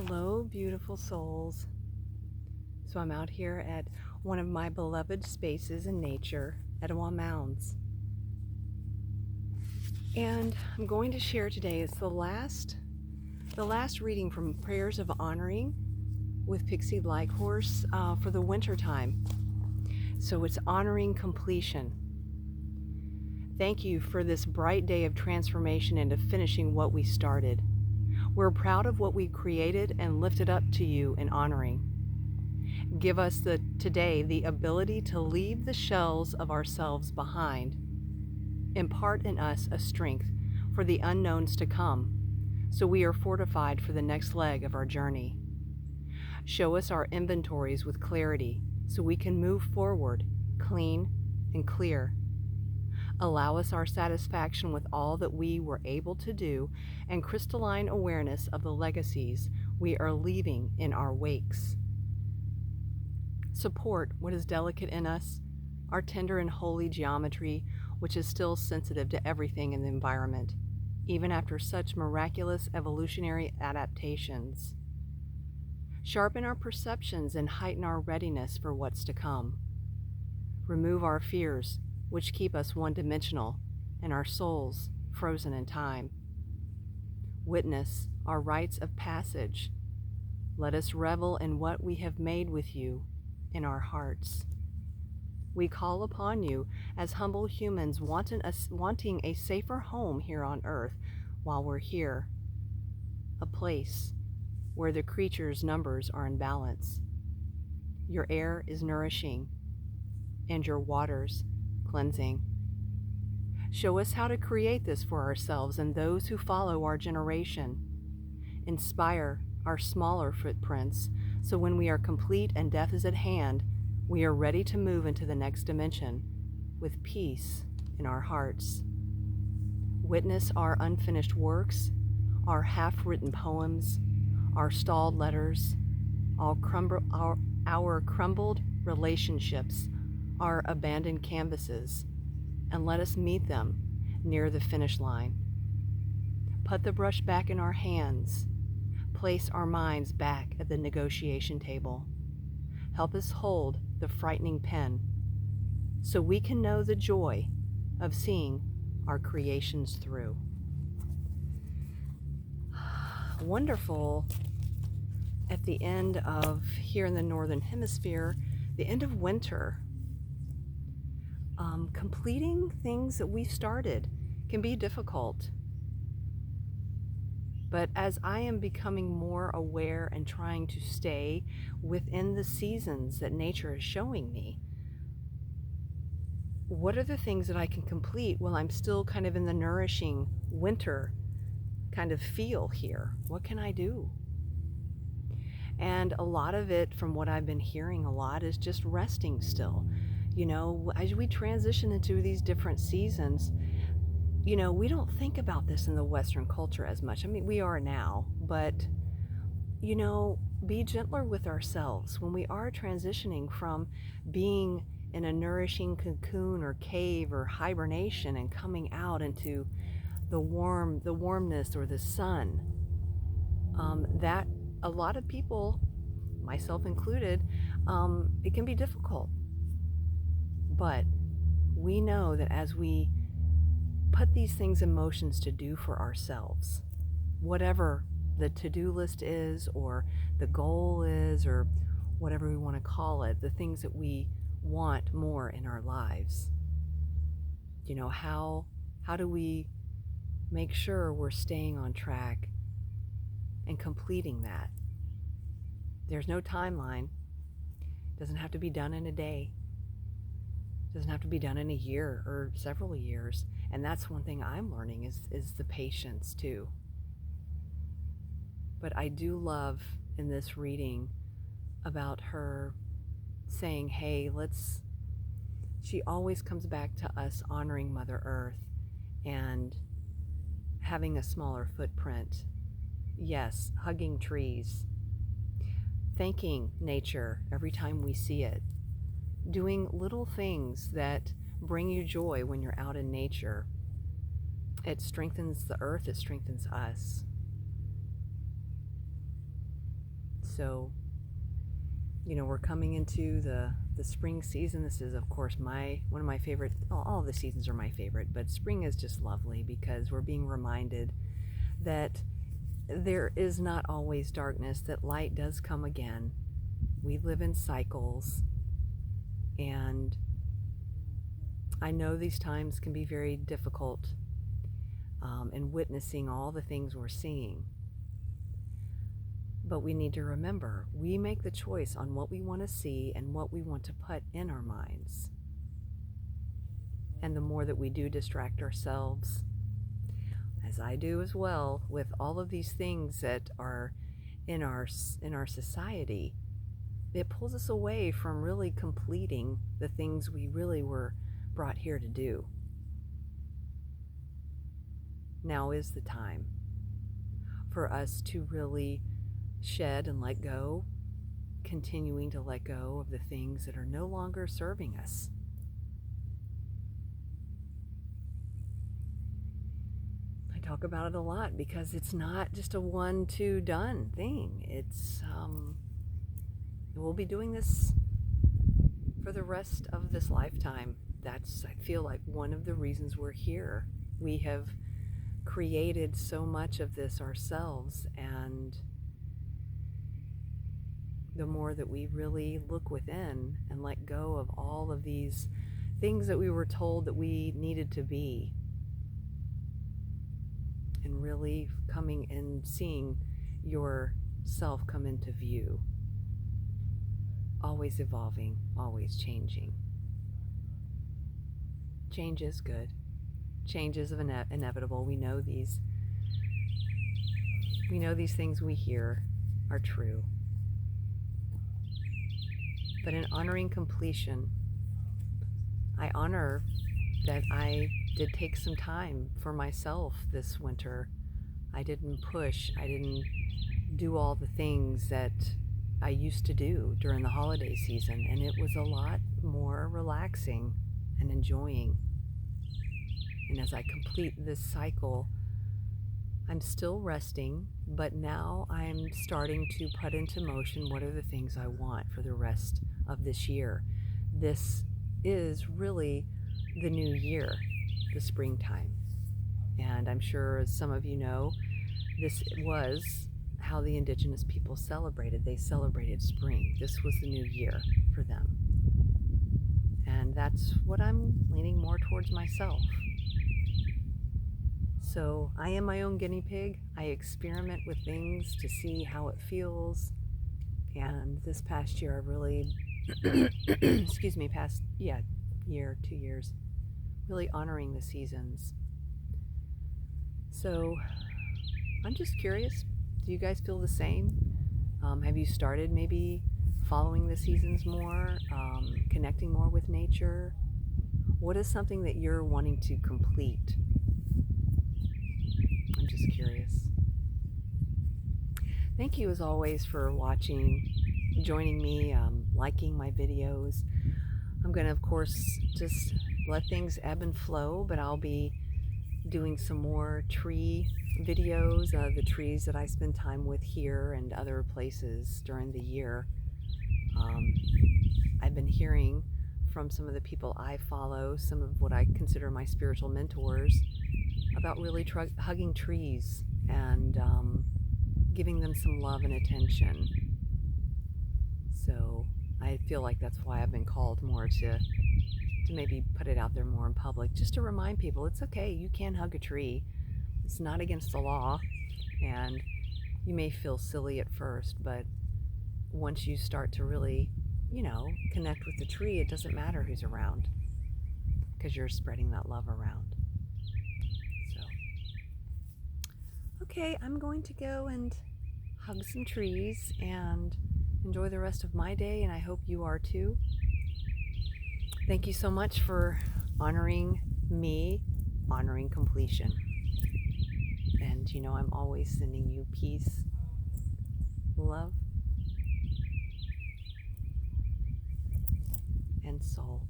Hello, beautiful souls. So I'm out here at one of my beloved spaces in nature, Etowah Mounds. And I'm going to share today, it's the last reading from Prayers of Honoring with Pixie Blackhorse for the winter time. So it's honoring completion. Thank you for this bright day of transformation and of finishing what we started. We're proud of what we created and lifted up to you in honoring. Give us today the ability to leave the shells of ourselves behind. Impart in us a strength for the unknowns to come, so we are fortified for the next leg of our journey. Show us our inventories with clarity, so we can move forward, clean and clear. Allow us our satisfaction with all that we were able to do and crystalline awareness of the legacies we are leaving in our wakes. Support what is delicate in us, our tender and holy geometry, which is still sensitive to everything in the environment, even after such miraculous evolutionary adaptations. Sharpen our perceptions and heighten our readiness for what's to come. Remove our fears, which keep us one-dimensional and our souls frozen in time. Witness our rites of passage. Let us revel in what we have made with you in our hearts. We call upon you as humble humans wanting a safer home here on earth while we're here, a place where the creatures' numbers are in balance. Your air is nourishing and your waters cleansing. Show us how to create this for ourselves and those who follow our generation. Inspire our smaller footprints so when we are complete and death is at hand, we are ready to move into the next dimension with peace in our hearts. Witness our unfinished works, our half-written poems, our stalled letters, our crumbled relationships, our abandoned canvases, and let us meet them near the finish line. Put the brush back in our hands. Place our minds back at the negotiation table. Help us hold the frightening pen so we can know the joy of seeing our creations through. Wonderful at the end of, here in the Northern Hemisphere, the end of winter. Completing things that we started can be difficult. But as I am becoming more aware and trying to stay within the seasons that nature is showing me, what are the things that I can complete while I'm still kind of in the nourishing winter kind of feel here? What can I do? And a lot of it, from what I've been hearing a lot, is just resting still. You know, as we transition into these different seasons, you know, we don't think about this in the Western culture as much. I mean, we are now, but, you know, be gentler with ourselves when we are transitioning from being in a nourishing cocoon or cave or hibernation and coming out into the warmness or the sun. That a lot of people, myself included, it can be difficult. But we know that as we put these things in motions to do for ourselves, whatever the to-do list is or the goal is or whatever we want to call it, the things that we want more in our lives, you know, how do we make sure we're staying on track and completing that? There's no timeline. It doesn't have to be done in a day. It doesn't have to be done in a year or several years. And that's one thing I'm learning is the patience too. But I do love in this reading about her saying, hey, she always comes back to us honoring Mother Earth and having a smaller footprint. Yes, hugging trees, thanking nature every time we see it, doing little things that bring you joy when you're out in nature. It strengthens the earth, it strengthens us. So, we're coming into the spring season. This is, of course, one of my favorite. All of the seasons are my favorite, but spring is just lovely because we're being reminded that there is not always darkness, that light does come again. We live in cycles, and I know these times can be very difficult in witnessing all the things we're seeing. But we need to remember, we make the choice on what we want to see and what we want to put in our minds. And the more that we do distract ourselves, as I do as well, with all of these things that are in our society, it pulls us away from really completing the things we really were brought here to do. Now is the time for us to really shed and let go, continuing to let go of the things that are no longer serving us. I talk about it a lot because it's not just a 1-2 done thing. It's we'll be doing this for the rest of this lifetime. That's, I feel like, one of the reasons we're here. We have created so much of this ourselves, and the more that we really look within and let go of all of these things that we were told that we needed to be, and really coming and seeing yourself come into view, always evolving, always changing. Change is good. Change is inevitable. We know these things we hear are true. But in honoring completion, I honor that I did take some time for myself this winter. I didn't push. I didn't do all the things that I used to do during the holiday season, and it was a lot more relaxing and enjoying. And as I complete this cycle, I'm still resting, but now I'm starting to put into motion what are the things I want for the rest of this year. This is really the new year, the springtime. And I'm sure, as some of you know, this was how the indigenous people celebrated. They celebrated spring. This was the new year for them. And that's what I'm leaning more towards myself. So I am my own guinea pig. I experiment with things to see how it feels. And this past year, I really, past year, 2 years, really honoring the seasons. So I'm just curious, do you guys feel the same? Have you started maybe following the seasons more, connecting more with nature? What is something that you're wanting to complete? I'm just curious. Thank you as always for watching, joining me, liking my videos. I'm going to, of course, just let things ebb and flow, but I'll be doing some more tree videos, the trees that I spend time with here and other places during the year. I've been hearing from some of the people I follow, some of what I consider my spiritual mentors, about really hugging trees and giving them some love and attention. So I feel like that's why I've been called more to maybe put it out there more in public, just to remind people it's okay, you can hug a tree. It's not against the law, and you may feel silly at first, but once you start to really, connect with the tree, it doesn't matter who's around, because you're spreading that love around. So, okay, I'm going to go and hug some trees and enjoy the rest of my day, and I hope you are too. Thank you so much for honoring me, honoring completion. And I'm always sending you peace, love, and soul.